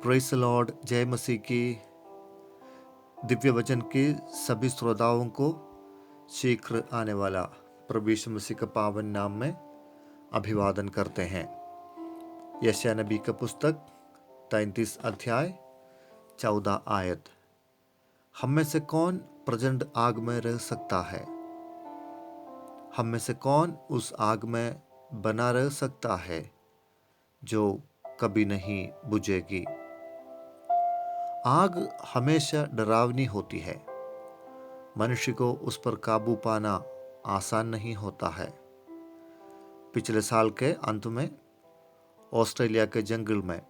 Praise the Lord. जय मसीह की। दिव्य वचन के सभी श्रोताओं को शीघ्र आने वाला प्रभु यीशु मसीह के पावन नाम में अभिवादन करते हैं। यशायाह नबी का पुस्तक 33 अध्याय 14 आयत। हम में से कौन प्रचंड आग में रह सकता है? हम में से कौन उस आग में बना रह सकता है जो कभी नहीं बुझेगी? आग हमेशा डरावनी होती है। मनुष्य को उस पर काबू पाना आसान नहीं होता है। पिछले साल के अंत में ऑस्ट्रेलिया के जंगल में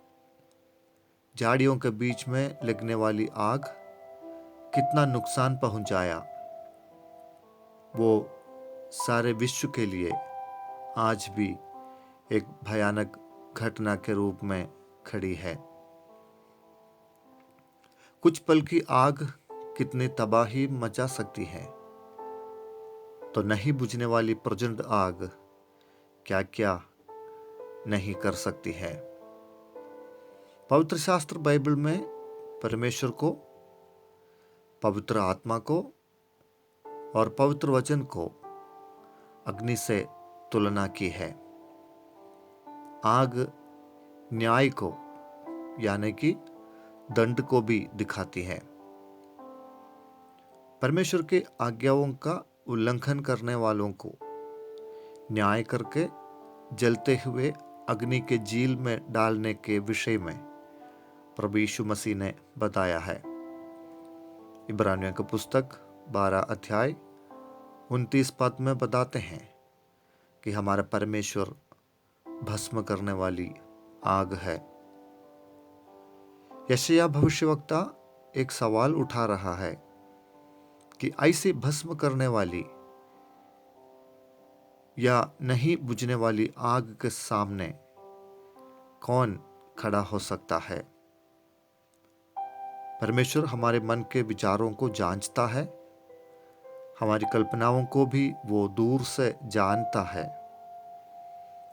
झाड़ियों के बीच में लगने वाली आग कितना नुकसान पहुंचाया, वो सारे विश्व के लिए आज भी एक भयानक घटना के रूप में खड़ी है। कुछ पल की आग कितनी तबाही मचा सकती है, तो नहीं बुझने वाली प्रचंड आग क्या क्या नहीं कर सकती है। पवित्र शास्त्र बाइबल में परमेश्वर को, पवित्र आत्मा को और पवित्र वचन को अग्नि से तुलना की है। आग न्याय को यानी कि दंड को भी दिखाती है। परमेश्वर के आज्ञाओं का उल्लंघन करने वालों को न्याय करके जलते हुए अग्नि के झील में डालने के विषय में प्रभु यीशु मसीह ने बताया है। इब्रानियों की पुस्तक 12 अध्याय 29 पद में बताते हैं कि हमारा परमेश्वर भस्म करने वाली आग है। यशायाह भविष्यवक्ता एक सवाल उठा रहा है कि ऐसी भस्म करने वाली या नहीं बुझने वाली आग के सामने कौन खड़ा हो सकता है? परमेश्वर हमारे मन के विचारों को जांचता है, हमारी कल्पनाओं को भी वो दूर से जानता है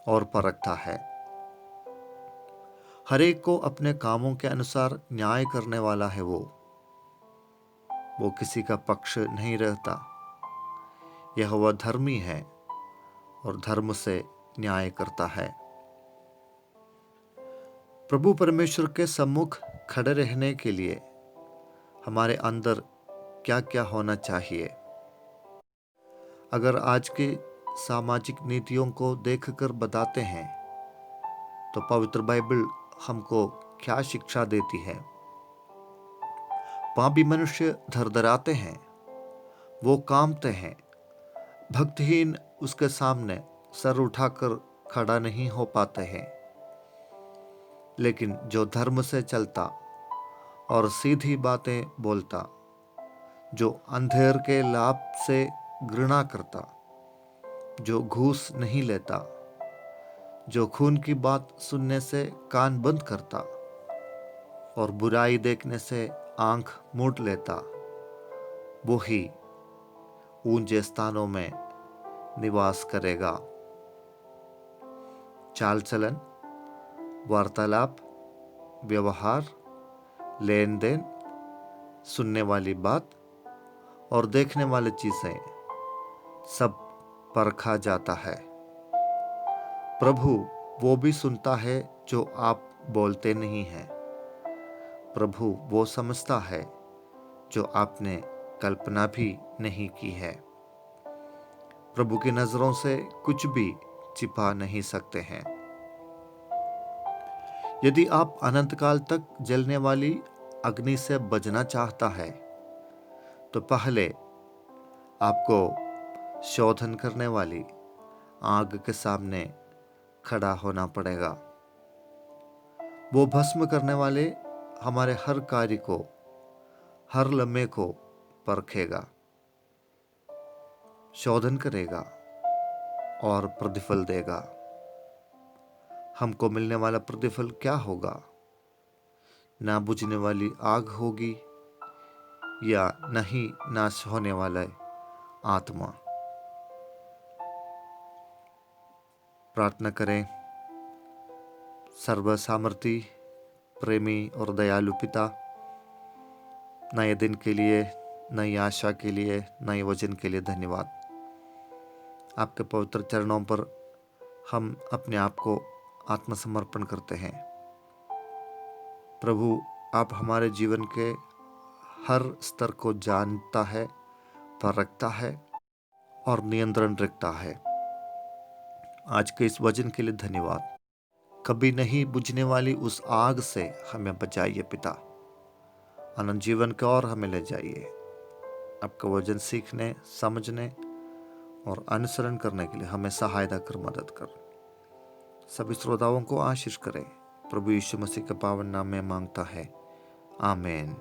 और परखता है। हर एक को अपने कामों के अनुसार न्याय करने वाला है। वो किसी का पक्ष नहीं रहता। यहोवा धर्मी है और धर्म से न्याय करता है। प्रभु परमेश्वर के सम्मुख खड़े रहने के लिए हमारे अंदर क्या क्या होना चाहिए? अगर आज की सामाजिक नीतियों को देखकर बताते हैं तो पवित्र बाइबल हमको क्या शिक्षा देती है? पापी मनुष्य धड़धड़ाते हैं, वो कांपते हैं। भक्तहीन उसके सामने सर उठाकर खड़ा नहीं हो पाते हैं। लेकिन जो धर्म से चलता और सीधी बातें बोलता, जो अंधेर के लाभ से घृणा करता, जो घूस नहीं लेता, जो खून की बात सुनने से कान बंद करता और बुराई देखने से आंख मूंद लेता, वो ही ऊंचे स्थानों में निवास करेगा। चाल चलन, वार्तालाप, व्यवहार, लेन देन, सुनने वाली बात और देखने वाली चीजें सब परखा जाता है। प्रभु वो भी सुनता है जो आप बोलते नहीं हैं। प्रभु वो समझता है जो आपने कल्पना भी नहीं की है। प्रभु की नजरों से कुछ भी छिपा नहीं सकते हैं। यदि आप अनंत काल तक जलने वाली अग्नि से बचना चाहता है तो पहले आपको शोधन करने वाली आग के सामने खड़ा होना पड़ेगा। वो भस्म करने वाले हमारे हर कार्य को, हर लम्हे को परखेगा, शोधन करेगा और प्रतिफल देगा। हमको मिलने वाला प्रतिफल क्या होगा? ना बुझने वाली आग होगी या नहीं नाश होने वाला आत्मा। प्रार्थना करें। सर्व सामर्थी प्रेमी और दयालु पिता, नए दिन के लिए, नई आशा के लिए, नए वचन के लिए धन्यवाद। आपके पवित्र चरणों पर हम अपने आप को आत्मसमर्पण करते हैं। प्रभु, आप हमारे जीवन के हर स्तर को जानता है, परखता है और नियंत्रण रखता है। आज के इस वचन के लिए धन्यवाद। कभी नहीं बुझने वाली उस आग से हमें बचाइए पिता। अनंत जीवन की ओर हमें ले जाइए। आपका वचन सीखने, समझने और अनुसरण करने के लिए हमें सहायता कर, मदद कर। सभी श्रोताओं को आशीष करें। प्रभु यीशु मसीह के पावन नाम में मांगता है, आमीन।